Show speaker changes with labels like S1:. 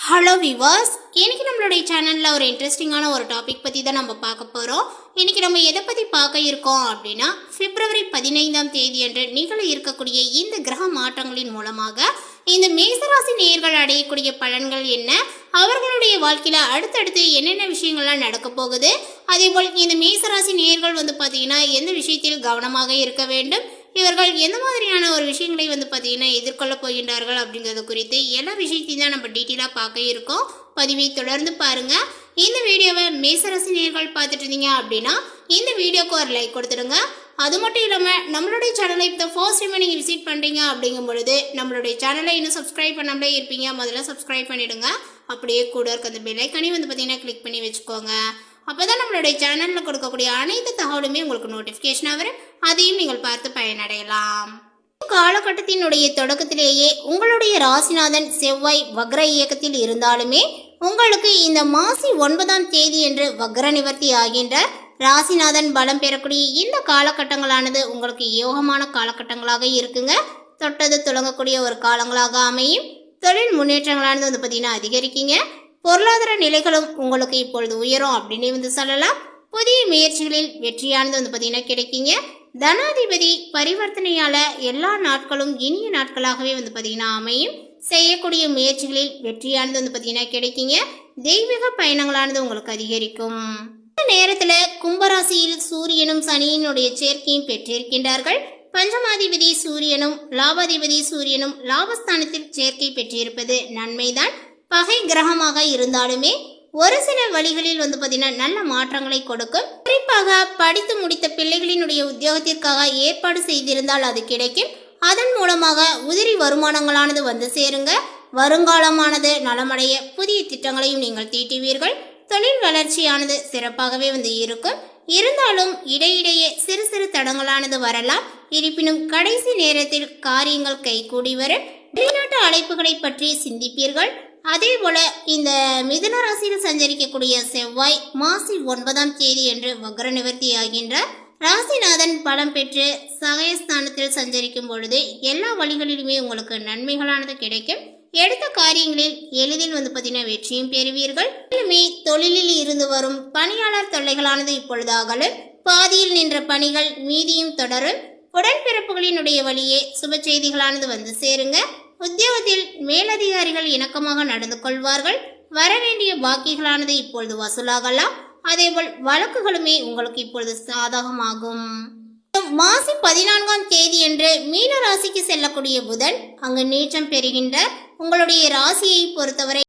S1: Hello viewers, இன்னைக்கு நம்மளுடைய சேனலில் ஒரு இன்ட்ரெஸ்டிங்கான ஒரு டாபிக் பற்றி தான் நம்ம பார்க்க போகிறோம். இன்னைக்கு நம்ம எதை பற்றி பார்க்க இருக்கோம் அப்படின்னா, பிப்ரவரி 15ஆம் தேதி அன்று நிகழ இருக்கக்கூடிய இந்த கிரக மாற்றங்களின் மூலமாக இந்த மேசராசி நேயர்கள் அடையக்கூடிய பலன்கள் என்ன, அவர்களுடைய வாழ்க்கையில் அடுத்தடுத்து என்னென்ன விஷயங்கள்லாம் நடக்க போகுது, அதேபோல் இந்த மேசராசி நேயர்கள் பார்த்தீங்கன்னா எந்த விஷயத்தில் கவனமாக இருக்க வேண்டும், இவர்கள் எந்த மாதிரியான ஒரு விஷயங்களை பார்த்தீங்கன்னா எதிர்கொள்ள போகின்றார்கள் அப்படிங்கிறது குறித்து எல்லா விஷயத்தையும் தான் நம்ம டீட்டெயிலாக பார்க்க இருக்கோம். பதிவை தொடர்ந்து பாருங்க. இந்த வீடியோவை மேசராசி நேயர்கள் பார்த்துட்டு இருந்தீங்க அப்படின்னா இந்த வீடியோக்கு ஒரு லைக் கொடுத்துடுங்க. அது மட்டும் இல்லாமல் நம்மளுடைய சேனலை இப்போ ஃபர்ஸ்ட் டைம் நீங்கள் விசிட் பண்ணுறீங்க அப்படிங்கும் பொழுது நம்மளுடைய சேனலை இன்னும் சப்ஸ்கிரைப் பண்ணாமலே இருப்பீங்க, முதல்ல சப்ஸ்கிரைப் பண்ணிவிடுங்க. அப்படியே கூட இருக்க அந்த பெல் ஐக்கானையும் பார்த்தீங்கன்னா கிளிக் பண்ணி வச்சுக்கோங்க. அப்போ தான் நம்மளுடைய சேனலில் கொடுக்கக்கூடிய அனைத்து தகவலுமே உங்களுக்கு நோட்டிஃபிகேஷனாக வரும், அதையும் நீங்கள் பார்த்து பயனடையலாம். காலகட்டத்தினுடைய தொடக்கத்திலேயே உங்களுடைய ராசிநாதன் செவ்வாய் வக்ர இயக்கத்தில் இருந்தாலுமே உங்களுக்கு இந்த மாசி 9ஆம் தேதி என்று வக்ர நிவர்த்தி ஆகின்ற ராசிநாதன் பலம் பெறக்கூடிய இந்த காலகட்டங்களானது உங்களுக்கு யோகமான காலகட்டங்களாக இருக்குங்க. தொட்டது தொடங்கக்கூடிய ஒரு காலங்களாக அமையும். தொழில் முன்னேற்றங்களானது பார்த்தீங்கன்னா அதிகரிக்குங்க. பொருளாதார நிலைகளும் உங்களுக்கு இப்பொழுது உயரும் அப்படின்னு சொல்லலாம். புதிய முயற்சிகளில் வெற்றியானது பார்த்தீங்கன்னா கிடைக்குங்க. தனாதிபதி பரிவர்த்தனையால எல்லா நாட்களும் இனிய நாட்களாகவே பார்த்தீங்கன்னா அமையும். செய்யக்கூடிய முயற்சிகளில் வெற்றியானது பார்த்தீங்கன்னா கிடைக்குங்க. தெய்வீக பயணங்களானது உங்களுக்கு அதிகரிக்கும். இந்த நேரத்தில் கும்பராசியில் சூரியனும் சனியினுடைய சேர்க்கையும் பெற்றிருக்கின்றார்கள். பஞ்சமாதிபதி சூரியனும் லாபாதிபதி சூரியனும் லாபஸ்தானத்தில் சேர்க்கை பெற்றிருப்பது நன்மைதான். பகை கிரகமாக இருந்தாலுமே ஒரு சில வழிகளில் பார்த்தீங்கன்னா நல்ல மாற்றங்களை கொடுக்கும். குறிப்பாக படித்து முடித்த பிள்ளைகளினுடைய உத்தியோகத்திற்காக ஏற்பாடு செய்திருந்தால் அது கிடைக்கும். அதன் மூலமாக உதிரி வருமானங்களானது வந்து சேருங்க. வருங்காலமானது நலமடைய புதிய திட்டங்களையும் நீங்கள் தீட்டுவீர்கள். தொழில் வளர்ச்சியானது சிறப்பாகவே இருக்கும். இருந்தாலும் இடையிடையே சிறு சிறு தடங்களானது வரலாம். இருப்பினும் கடைசி நேரத்தில் காரியங்கள் கைகூடி வரும். வெளிநாட்டு அழைப்புகளை பற்றி சிந்திப்பீர்கள். அதே போல இந்த மிதுன ராசியில் சஞ்சரிக்கக்கூடிய செவ்வாய் மாசி 9ஆம் தேதி என்று வக்ர நிவர்த்தி ஆகின்ற ராசிநாதன் பலம் பெற்று சகயஸ்தானத்தில் சஞ்சரிக்கும் பொழுது எல்லா வழிகளிலுமே உங்களுக்கு நன்மைகளானது கிடைக்கும். எடுத்த காரியங்களில் எளிதில் பார்த்தீங்கன்னா வெற்றியும் பெறுவீர்கள். தொழிலில் இருந்து வரும் பணியாளர் தொல்லைகளானது இப்பொழுது அகலும். பாதியில் நின்ற பணிகள் மீதியும் தொடரும். உடன்பிறப்புகளினுடைய வழியே சுப செய்திகளானது வந்து சேருங்க. உத்தியோகத்தில் மேலதிகாரிகள் இணக்கமாக நடந்து கொள்வார்கள். வரவேண்டிய பாக்கிகளானது இப்பொழுது வசூலாகலாம். அதேபோல் வழக்குகளுமே உங்களுக்கு இப்பொழுது சாதகமாகும். மாசி 14ஆம் தேதி என்று மீன ராசிக்கு செல்லக்கூடிய புதன் அங்கு நீச்சம் பெறுகின்ற உங்களுடைய ராசியை பொறுத்தவரை